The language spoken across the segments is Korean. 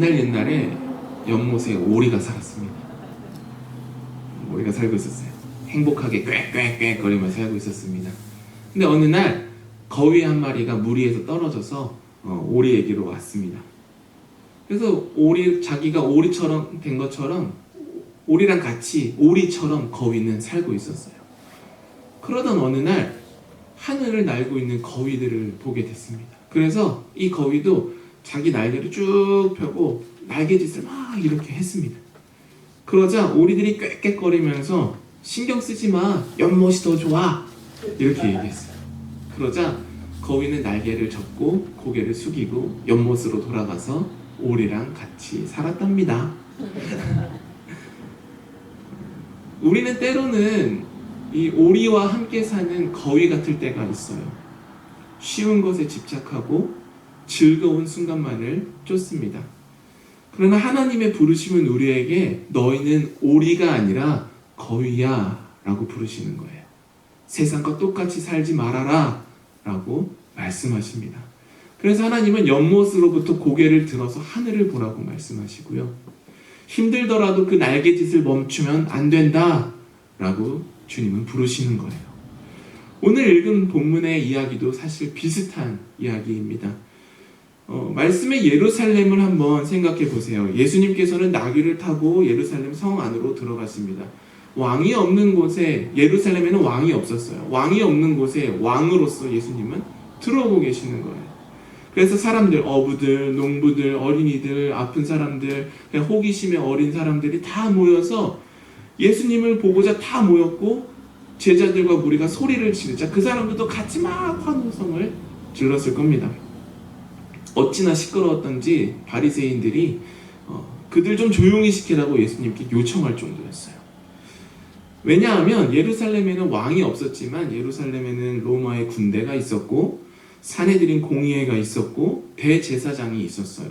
옛날에 연못에 오리가 살았습니다. 오리가 살고 있었어요. 행복하게 꽥꽥꽥 거리면서 살고 있었습니다. 근데 어느 날 거위 한 마리가 물 위에서 떨어져서 오리에게로 왔습니다. 그래서 자기가 오리처럼 된 것처럼 오리랑 같이 오리처럼 거위는 살고 있었어요. 그러던 어느 날 하늘을 날고 있는 거위들을 보게 됐습니다. 그래서 이 거위도 자기 날개를 쭉 펴고 날개짓을 막 이렇게 했습니다. 그러자 오리들이 꽥꽥거리면서 신경 쓰지 마, 연못이 더 좋아, 이렇게 얘기했어요. 그러자 거위는 날개를 접고 고개를 숙이고 연못으로 돌아가서 오리랑 같이 살았답니다. 우리는 때로는 이 오리와 함께 사는 거위 같을 때가 있어요. 쉬운 것에 집착하고 즐거운 순간만을 쫓습니다. 그러나 하나님의 부르심은 우리에게 너희는 오리가 아니라 거위야 라고 부르시는 거예요. 세상과 똑같이 살지 말아라 라고 말씀하십니다. 그래서 하나님은 연못으로부터 고개를 들어서 하늘을 보라고 말씀하시고요. 힘들더라도 그 날개짓을 멈추면 안 된다 라고 주님은 부르시는 거예요. 오늘 읽은 본문의 이야기도 사실 비슷한 이야기입니다. 말씀의 예루살렘을 한번 생각해 보세요. 예수님께서는 나귀를 타고 예루살렘 성 안으로 들어갔습니다. 왕이 없는 곳에, 예루살렘에는 왕이 없었어요. 왕이 없는 곳에 왕으로서 예수님은 들어오고 계시는 거예요. 그래서 사람들, 어부들, 농부들, 어린이들, 아픈 사람들, 호기심에 어린 사람들이 다 모여서 예수님을 보고자 다 모였고 제자들과 무리가 소리를 지르자 그 사람들도 같이 막 환호성을 질렀을 겁니다. 어찌나 시끄러웠던지 바리새인들이 그들 좀 조용히 시키라고 예수님께 요청할 정도였어요. 왜냐하면 예루살렘에는 왕이 없었지만 예루살렘에는 로마의 군대가 있었고 사내들인 공의회가 있었고 대제사장이 있었어요.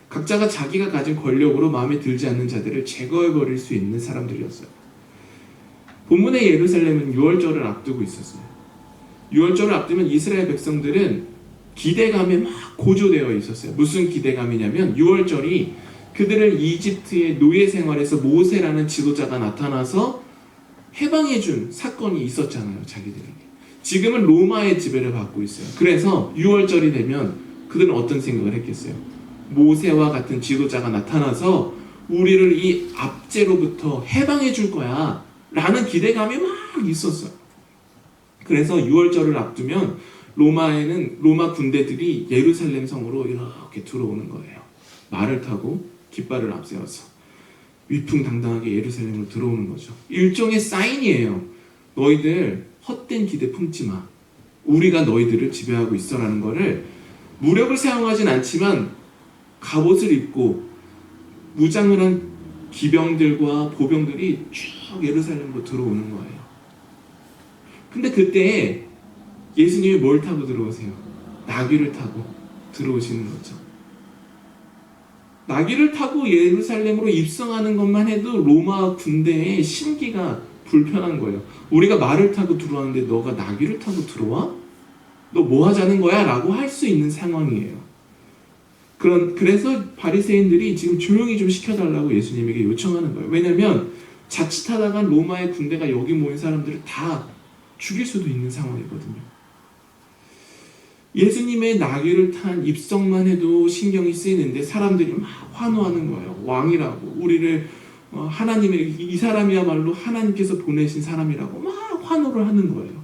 각자가 자기가 가진 권력으로 마음에 들지 않는 자들을 제거해버릴 수 있는 사람들이었어요. 본문의 예루살렘은 유월절을 앞두고 있었어요. 유월절을 앞두면 이스라엘 백성들은 기대감에 막 고조되어 있었어요. 무슨 기대감이냐면 유월절이 그들을 이집트의 노예 생활에서 모세라는 지도자가 나타나서 해방해준 사건이 있었잖아요. 자기들에게. 지금은 로마의 지배를 받고 있어요. 그래서 유월절이 되면 그들은 어떤 생각을 했겠어요? 모세와 같은 지도자가 나타나서 우리를 이 압제로부터 해방해 줄 거야 라는 기대감이 막 있었어요. 그래서 유월절을 앞두면 로마 군대들이 예루살렘 성으로 이렇게 들어오는 거예요. 말을 타고 깃발을 앞세워서 위풍당당하게 예루살렘으로 들어오는 거죠. 일종의 사인이에요. 너희들 헛된 기대 품지 마. 우리가 너희들을 지배하고 있어라는 거를 무력을 사용하진 않지만 갑옷을 입고 무장을 한 기병들과 보병들이 쭉 예루살렘으로 들어오는 거예요. 근데 그때 예수님이 뭘 타고 들어오세요? 나귀를 타고 들어오시는 거죠. 나귀를 타고 예루살렘으로 입성하는 것만 해도 로마 군대의 심기가 불편한 거예요. 우리가 말을 타고 들어왔는데 너가 나귀를 타고 들어와? 너 뭐 하자는 거야? 라고 할 수 있는 상황이에요. 그래서 바리새인들이 지금 조용히 좀 시켜달라고 예수님에게 요청하는 거예요. 왜냐하면 자칫하다가 로마의 군대가 여기 모인 사람들을 다 죽일 수도 있는 상황이거든요. 예수님의 나귀를 탄 입성만 해도 신경이 쓰이는데 사람들이 막 환호하는 거예요. 왕이라고 우리를 하나님의 이 사람이야말로 하나님께서 보내신 사람이라고 막 환호를 하는 거예요.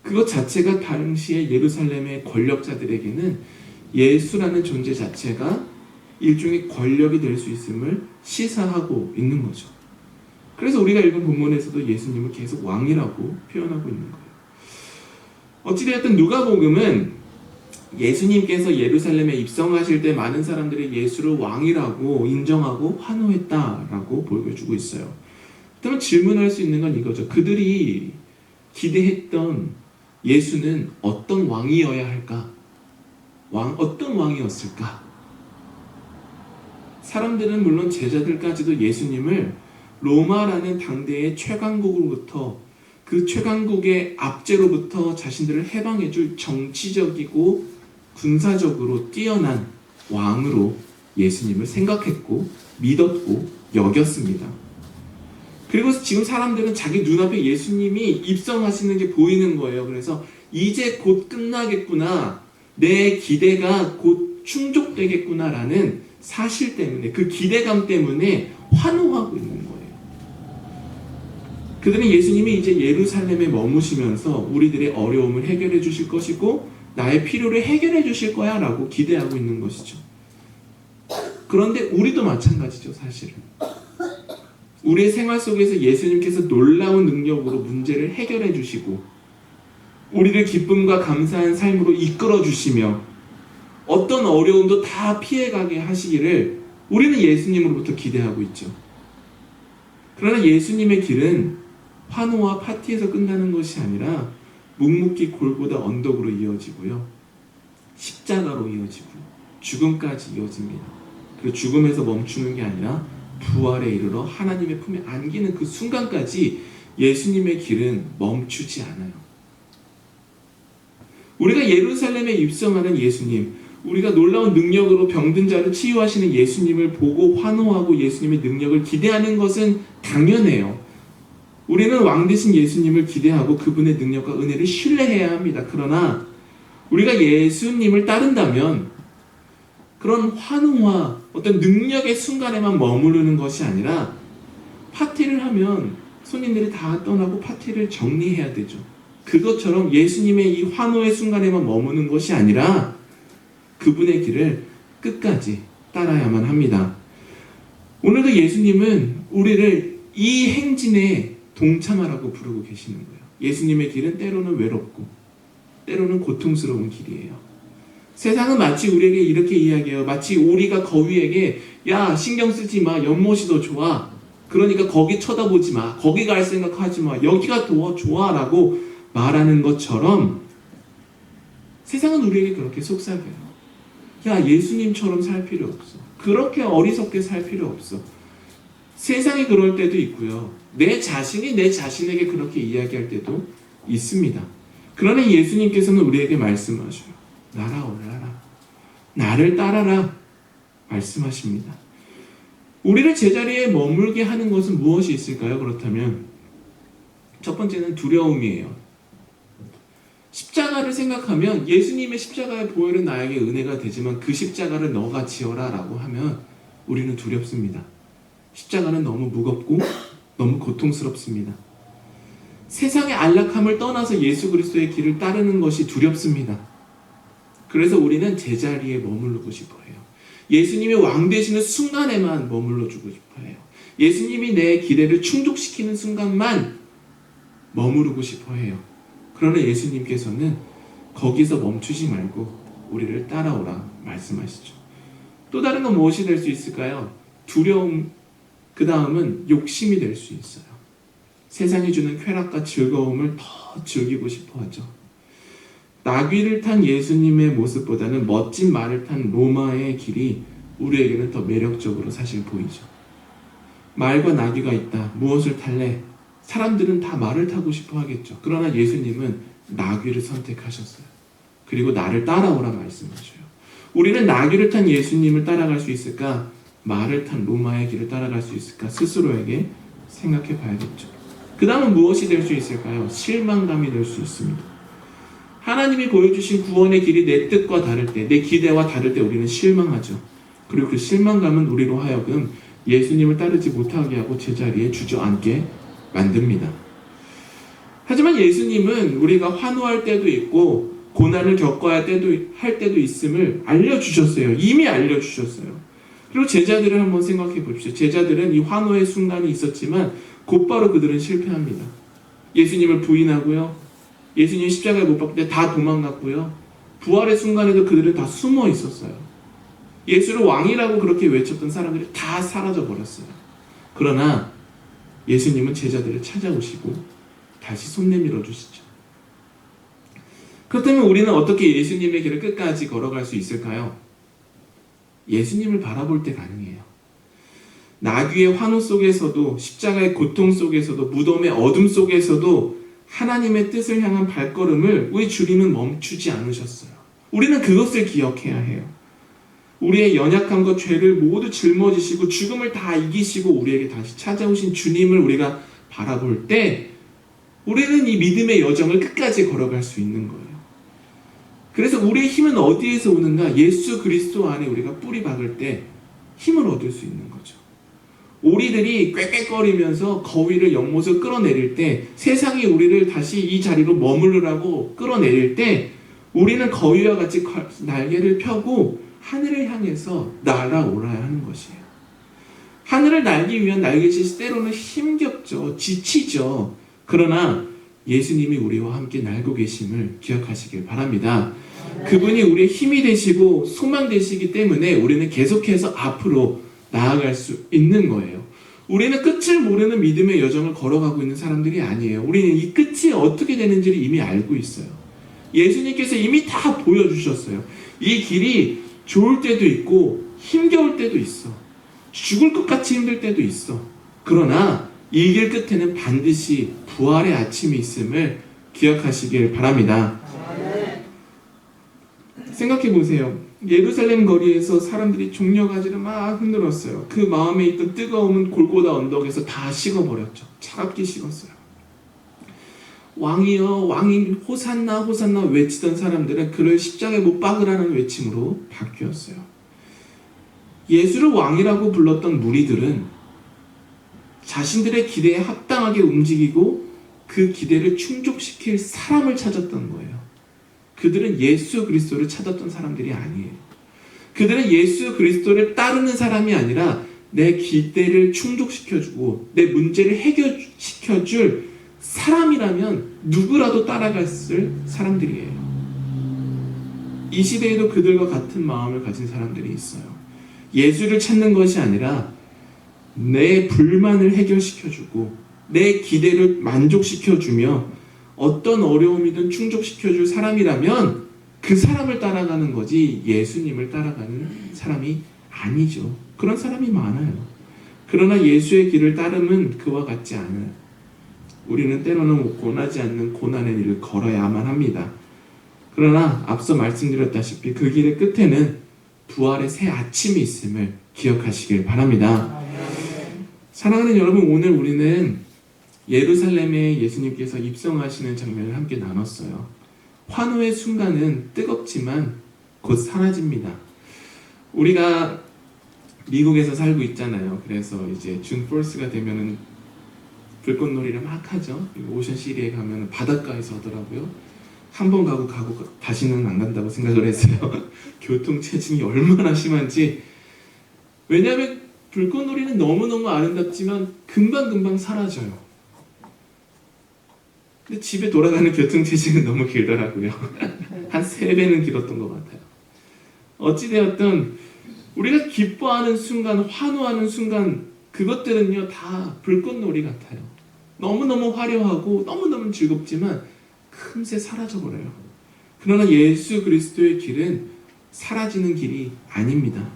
그것 자체가 당시에 예루살렘의 권력자들에게는 예수라는 존재 자체가 일종의 권력이 될 수 있음을 시사하고 있는 거죠. 그래서 우리가 읽은 본문에서도 예수님을 계속 왕이라고 표현하고 있는 거예요. 어찌되었든 누가복음은 예수님께서 예루살렘에 입성하실 때 많은 사람들이 예수를 왕이라고 인정하고 환호했다라고 보여주고 있어요. 그렇다면 질문할 수 있는 건 이거죠. 그들이 기대했던 예수는 어떤 왕이어야 할까? 어떤 왕이었을까? 사람들은 물론 제자들까지도 예수님을 로마라는 당대의 최강국으로부터 그 최강국의 압제로부터 자신들을 해방해줄 정치적이고 군사적으로 뛰어난 왕으로 예수님을 생각했고 믿었고 여겼습니다. 그리고 지금 사람들은 자기 눈앞에 예수님이 입성하시는 게 보이는 거예요. 그래서 이제 곧 끝나겠구나, 내 기대가 곧 충족되겠구나라는 사실 때문에, 그 기대감 때문에 환호하고 있는 거예요. 그들은 예수님이 이제 예루살렘에 머무시면서 우리들의 어려움을 해결해 주실 것이고 나의 필요를 해결해 주실 거야 라고 기대하고 있는 것이죠. 그런데 우리도 마찬가지죠. 사실은 우리의 생활 속에서 예수님께서 놀라운 능력으로 문제를 해결해 주시고 우리를 기쁨과 감사한 삶으로 이끌어 주시며 어떤 어려움도 다 피해가게 하시기를 우리는 예수님으로부터 기대하고 있죠. 그러나 예수님의 길은 환호와 파티에서 끝나는 것이 아니라 묵묵히 골고다 언덕으로 이어지고요, 십자가로 이어지고요, 죽음까지 이어집니다. 그리고 죽음에서 멈추는 게 아니라 부활에 이르러 하나님의 품에 안기는 그 순간까지 예수님의 길은 멈추지 않아요. 우리가 예루살렘에 입성하는 예수님, 우리가 놀라운 능력으로 병든 자를 치유하시는 예수님을 보고 환호하고 예수님의 능력을 기대하는 것은 당연해요. 우리는 왕 되신 예수님을 기대하고 그분의 능력과 은혜를 신뢰해야 합니다. 그러나 우리가 예수님을 따른다면 그런 환호와 어떤 능력의 순간에만 머무르는 것이 아니라 파티를 하면 손님들이 다 떠나고 파티를 정리해야 되죠. 그것처럼 예수님의 이 환호의 순간에만 머무는 것이 아니라 그분의 길을 끝까지 따라야만 합니다. 오늘도 예수님은 우리를 이 행진에 동참하라고 부르고 계시는 거예요. 예수님의 길은 때로는 외롭고 때로는 고통스러운 길이에요. 세상은 마치 우리에게 이렇게 이야기해요. 마치 오리가 거위에게 야, 신경 쓰지 마, 연못이 더 좋아, 그러니까 거기 쳐다보지 마, 거기 갈 생각하지 마, 여기가 더 좋아 라고 말하는 것처럼 세상은 우리에게 그렇게 속삭여요. 야, 예수님처럼 살 필요 없어, 그렇게 어리석게 살 필요 없어. 세상이 그럴 때도 있고요, 내 자신이 내 자신에게 그렇게 이야기할 때도 있습니다. 그러나 예수님께서는 우리에게 말씀하셔요. 날아올라라, 나를 따라라 말씀하십니다. 우리를 제자리에 머물게 하는 것은 무엇이 있을까요? 그렇다면 첫 번째는 두려움이에요. 십자가를 생각하면 예수님의 십자가의 보혈은 나에게 은혜가 되지만 그 십자가를 너가 지어라 라고 하면 우리는 두렵습니다. 십자가는 너무 무겁고 너무 고통스럽습니다. 세상의 안락함을 떠나서 예수 그리스도의 길을 따르는 것이 두렵습니다. 그래서 우리는 제자리에 머무르고 싶어 해요. 예수님이 왕 되시는 순간에만 머물러 주고 싶어 해요. 예수님이 내 기대를 충족시키는 순간만 머무르고 싶어 해요. 그러나 예수님께서는 거기서 멈추지 말고 우리를 따라오라 말씀하시죠. 또 다른 건 무엇이 될 수 있을까요? 두려움, 그 다음은 욕심이 될 수 있어요. 세상이 주는 쾌락과 즐거움을 더 즐기고 싶어 하죠. 나귀를 탄 예수님의 모습보다는 멋진 말을 탄 로마의 길이 우리에게는 더 매력적으로 사실 보이죠. 말과 나귀가 있다, 무엇을 탈래? 사람들은 다 말을 타고 싶어 하겠죠. 그러나 예수님은 나귀를 선택하셨어요. 그리고 나를 따라오라 말씀하셔요. 우리는 나귀를 탄 예수님을 따라갈 수 있을까? 말을 탄 로마의 길을 따라갈 수 있을까? 스스로에게 생각해 봐야겠죠. 그 다음은 무엇이 될 수 있을까요? 실망감이 될 수 있습니다. 하나님이 보여주신 구원의 길이 내 뜻과 다를 때, 내 기대와 다를 때 우리는 실망하죠. 그리고 그 실망감은 우리로 하여금 예수님을 따르지 못하게 하고 제자리에 주저앉게 만듭니다. 하지만 예수님은 우리가 환호할 때도 있고 고난을 겪어야 할 때도 있음을 알려주셨어요. 이미 알려주셨어요. 그리고 제자들을 한번 생각해 봅시다. 제자들은 이 환호의 순간이 있었지만 곧바로 그들은 실패합니다. 예수님을 부인하고요, 예수님 십자가에 못 박힐 때 다 도망갔고요, 부활의 순간에도 그들은 다 숨어 있었어요. 예수를 왕이라고 그렇게 외쳤던 사람들이 다 사라져 버렸어요. 그러나 예수님은 제자들을 찾아오시고 다시 손 내밀어 주시죠. 그렇다면 우리는 어떻게 예수님의 길을 끝까지 걸어갈 수 있을까요? 예수님을 바라볼 때 가능해요. 나귀의 환호 속에서도, 십자가의 고통 속에서도, 무덤의 어둠 속에서도 하나님의 뜻을 향한 발걸음을 우리 주님은 멈추지 않으셨어요. 우리는 그것을 기억해야 해요. 우리의 연약함과 죄를 모두 짊어지시고 죽음을 다 이기시고 우리에게 다시 찾아오신 주님을 우리가 바라볼 때 우리는 이 믿음의 여정을 끝까지 걸어갈 수 있는 거예요. 그래서 우리의 힘은 어디에서 오는가? 예수 그리스도 안에 우리가 뿌리 박을 때 힘을 얻을 수 있는 거죠. 오리들이 꽥꽥거리면서 거위를 연못을 끌어내릴 때, 세상이 우리를 다시 이 자리로 머무르라고 끌어내릴 때 우리는 거위와 같이 날개를 펴고 하늘을 향해서 날아올라야 하는 것이에요. 하늘을 날기 위한 날개짓이 때로는 힘겹죠. 지치죠. 그러나 예수님이 우리와 함께 날고 계심을 기억하시길 바랍니다. 그분이 우리의 힘이 되시고 소망 되시기 때문에 우리는 계속해서 앞으로 나아갈 수 있는 거예요. 우리는 끝을 모르는 믿음의 여정을 걸어가고 있는 사람들이 아니에요. 우리는 이 끝이 어떻게 되는지를 이미 알고 있어요. 예수님께서 이미 다 보여주셨어요. 이 길이 좋을 때도 있고 힘겨울 때도 있어. 죽을 것 같이 힘들 때도 있어. 그러나 이 길 끝에는 반드시 부활의 아침이 있음을 기억하시길 바랍니다. 생각해 보세요. 예루살렘 거리에서 사람들이 종려가지를 막 흔들었어요. 그 마음에 있던 뜨거움은 골고다 언덕에서 다 식어버렸죠. 차갑게 식었어요. 왕이여 왕이 호산나 호산나 외치던 사람들은 그를 십자가에 못 박으라는 외침으로 바뀌었어요. 예수를 왕이라고 불렀던 무리들은 자신들의 기대에 합당하게 움직이고 그 기대를 충족시킬 사람을 찾았던 거예요. 그들은 예수 그리스도를 찾았던 사람들이 아니에요. 그들은 예수 그리스도를 따르는 사람이 아니라 내 기대를 충족시켜주고 내 문제를 해결시켜줄 사람이라면 누구라도 따라갈 사람들이에요. 이 시대에도 그들과 같은 마음을 가진 사람들이 있어요. 예수를 찾는 것이 아니라 내 불만을 해결시켜주고 내 기대를 만족시켜주며 어떤 어려움이든 충족시켜줄 사람이라면 그 사람을 따라가는 거지 예수님을 따라가는 사람이 아니죠. 그런 사람이 많아요. 그러나 예수의 길을 따름은 그와 같지 않아요. 우리는 때로는 원하지 않는 고난의 일을 걸어야만 합니다. 그러나 앞서 말씀드렸다시피 그 길의 끝에는 부활의 새 아침이 있음을 기억하시길 바랍니다. 사랑하는 여러분, 오늘 우리는 예루살렘에 예수님께서 입성하시는 장면을 함께 나눴어요. 환호의 순간은 뜨겁지만 곧 사라집니다. 우리가 미국에서 살고 있잖아요. 그래서 이제 준 4스가 되면은 불꽃놀이를 막 하죠. 오션시리에 가면 바닷가에서 하더라고요. 한 번 가고 다시는 안 간다고 생각을 했어요. 교통체증이 얼마나 심한지. 왜냐하면 불꽃놀이는 너무너무 아름답지만 금방금방 사라져요. 근데 집에 돌아가는 교통체증은 너무 길더라고요. 한 3배는 길었던 것 같아요. 어찌되었든 우리가 기뻐하는 순간, 환호하는 순간, 그것들은요 다 불꽃놀이 같아요. 너무너무 화려하고 너무너무 즐겁지만 금세 사라져버려요. 그러나 예수 그리스도의 길은 사라지는 길이 아닙니다.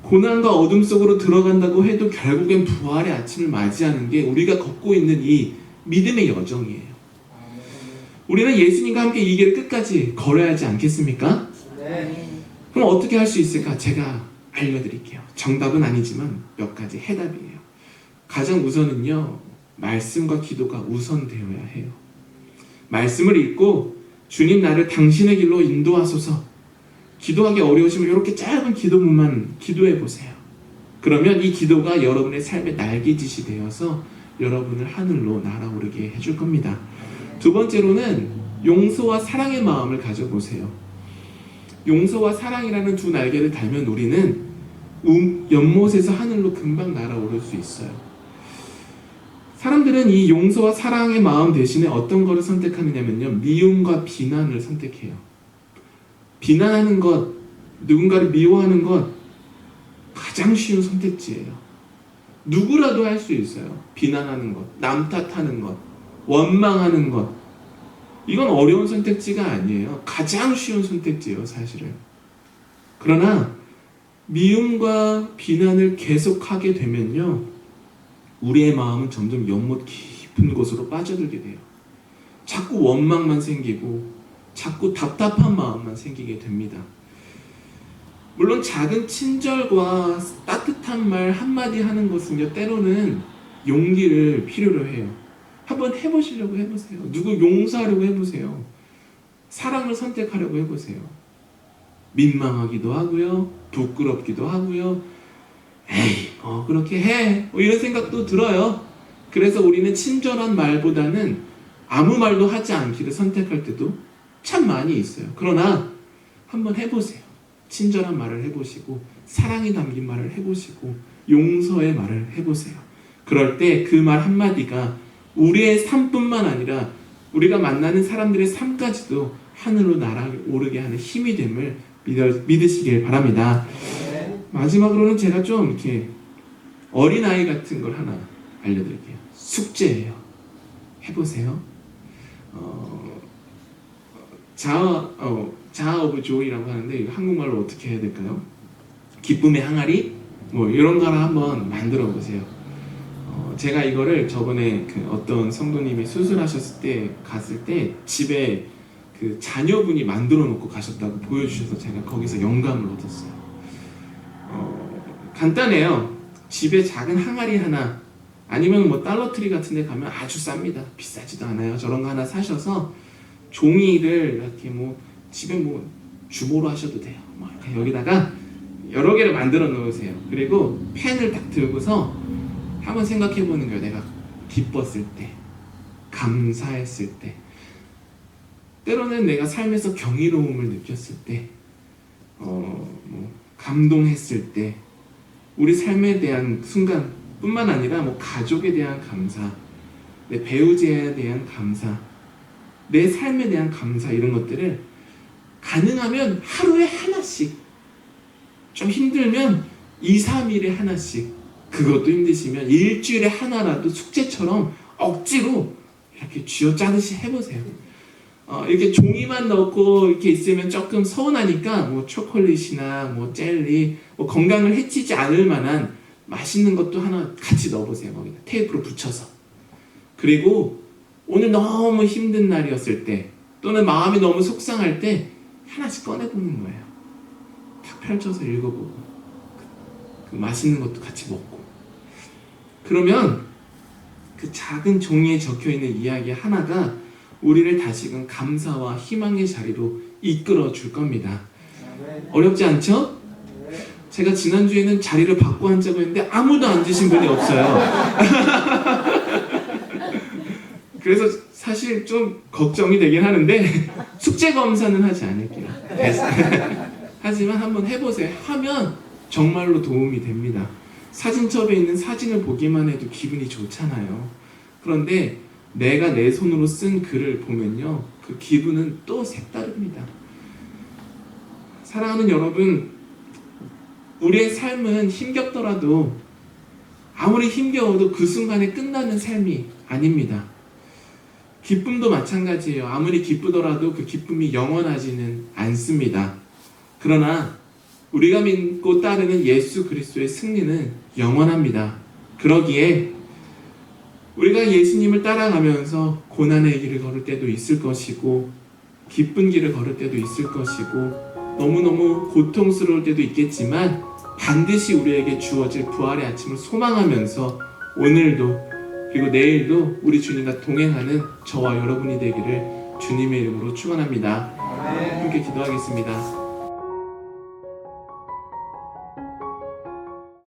고난과 어둠 속으로 들어간다고 해도 결국엔 부활의 아침을 맞이하는 게 우리가 걷고 있는 이 믿음의 여정이에요. 우리는 예수님과 함께 이 길을 끝까지 걸어야 하지 않겠습니까? 네. 그럼 어떻게 할 수 있을까? 제가 알려드릴게요. 정답은 아니지만 몇 가지 해답이에요. 가장 우선은요, 말씀과 기도가 우선되어야 해요. 말씀을 읽고 주님 나를 당신의 길로 인도하소서. 기도하기 어려우시면 이렇게 짧은 기도문만 기도해 보세요. 그러면 이 기도가 여러분의 삶의 날개짓이 되어서 여러분을 하늘로 날아오르게 해줄 겁니다. 두 번째로는 용서와 사랑의 마음을 가져보세요. 용서와 사랑이라는 두 날개를 달면 우리는 연못에서 하늘로 금방 날아오를 수 있어요. 사람들은 이 용서와 사랑의 마음 대신에 어떤 거를 선택하느냐면요, 미움과 비난을 선택해요. 비난하는 것, 누군가를 미워하는 것 가장 쉬운 선택지예요. 누구라도 할 수 있어요. 비난하는 것, 남 탓하는 것, 원망하는 것. 이건 어려운 선택지가 아니에요. 가장 쉬운 선택지예요, 사실은. 그러나 미움과 비난을 계속하게 되면요, 우리의 마음은 점점 연못 깊은 곳으로 빠져들게 돼요. 자꾸 원망만 생기고 자꾸 답답한 마음만 생기게 됩니다. 물론 작은 친절과 따뜻한 말 한마디 하는 것은요, 때로는 용기를 필요로 해요. 한번 해보시려고 해보세요. 누구 용서하려고 해보세요. 사랑을 선택하려고 해보세요. 민망하기도 하고요, 부끄럽기도 하고요. 에이, 그렇게 해. 이런 생각도 들어요. 그래서 우리는 친절한 말보다는 아무 말도 하지 않기를 선택할 때도 참 많이 있어요. 그러나 한번 해보세요. 친절한 말을 해보시고, 사랑이 담긴 말을 해보시고, 용서의 말을 해보세요. 그럴 때 그 말 한마디가 우리의 삶뿐만 아니라 우리가 만나는 사람들의 삶까지도 하늘로 날아오르게 하는 힘이 됨을 믿으시길 바랍니다. 마지막으로는 제가 좀 이렇게 어린아이 같은 걸 하나 알려드릴게요. 숙제예요. 해보세요. 자아 오브 조이라고 하는데 이거 한국말로 어떻게 해야 될까요? 기쁨의 항아리? 뭐 이런 거를 한번 만들어 보세요. 제가 이거를 저번에 그 어떤 성도님이 수술하셨을 때 갔을 때 집에 그 자녀분이 만들어 놓고 가셨다고 보여주셔서 제가 거기서 영감을 얻었어요. 간단해요. 집에 작은 항아리 하나, 아니면 뭐 달러트리 같은 데 가면 아주 쌉니다. 비싸지도 않아요. 저런 거 하나 사셔서 종이를 이렇게 뭐 집에 뭐 주보로 하셔도 돼요. 뭐 이렇게 여기다가 여러 개를 만들어 놓으세요. 그리고 펜을 딱 들고서 한번 생각해 보는 거예요. 내가 기뻤을 때, 감사했을 때, 때로는 내가 삶에서 경이로움을 느꼈을 때, 뭐 감동했을 때, 우리 삶에 대한 순간뿐만 아니라 뭐 가족에 대한 감사, 내 배우자에 대한 감사, 내 삶에 대한 감사, 이런 것들을 가능하면 하루에 하나씩, 좀 힘들면 2, 3일에 하나씩, 그것도 힘드시면 일주일에 하나라도 숙제처럼 억지로 이렇게 쥐어짜듯이 해보세요. 이렇게 종이만 넣고 이렇게 있으면 조금 서운하니까 뭐 초콜릿이나 뭐 젤리, 뭐 건강을 해치지 않을 만한 맛있는 것도 하나 같이 넣어보세요. 거기다 테이프로 붙여서. 그리고 오늘 너무 힘든 날이었을 때, 또는 마음이 너무 속상할 때 하나씩 꺼내보는 거예요. 탁 펼쳐서 읽어보고, 그 맛있는 것도 같이 먹고. 그러면 그 작은 종이에 적혀있는 이야기 하나가 우리를 다시금 감사와 희망의 자리로 이끌어 줄 겁니다. 어렵지 않죠? 제가 지난주에는 자리를 바꿔 앉자고 했는데 아무도 앉으신 분이 없어요. 그래서 사실 좀 걱정이 되긴 하는데 숙제 검사는 하지 않을게요. 하지만 한번 해보세요. 하면 정말로 도움이 됩니다. 사진첩에 있는 사진을 보기만 해도 기분이 좋잖아요. 그런데 내가 내 손으로 쓴 글을 보면요, 그 기분은 또 색다릅니다. 사랑하는 여러분, 우리의 삶은 힘겹더라도, 아무리 힘겨워도 그 순간에 끝나는 삶이 아닙니다. 기쁨도 마찬가지예요. 아무리 기쁘더라도 그 기쁨이 영원하지는 않습니다. 그러나 우리가 믿고 따르는 예수 그리스도의 승리는 영원합니다. 그러기에 우리가 예수님을 따라가면서 고난의 길을 걸을 때도 있을 것이고, 기쁜 길을 걸을 때도 있을 것이고, 너무너무 고통스러울 때도 있겠지만 반드시 우리에게 주어질 부활의 아침을 소망하면서 오늘도, 그리고 내일도 우리 주님과 동행하는 저와 여러분이 되기를 주님의 이름으로 축원합니다. 함께 기도하겠습니다.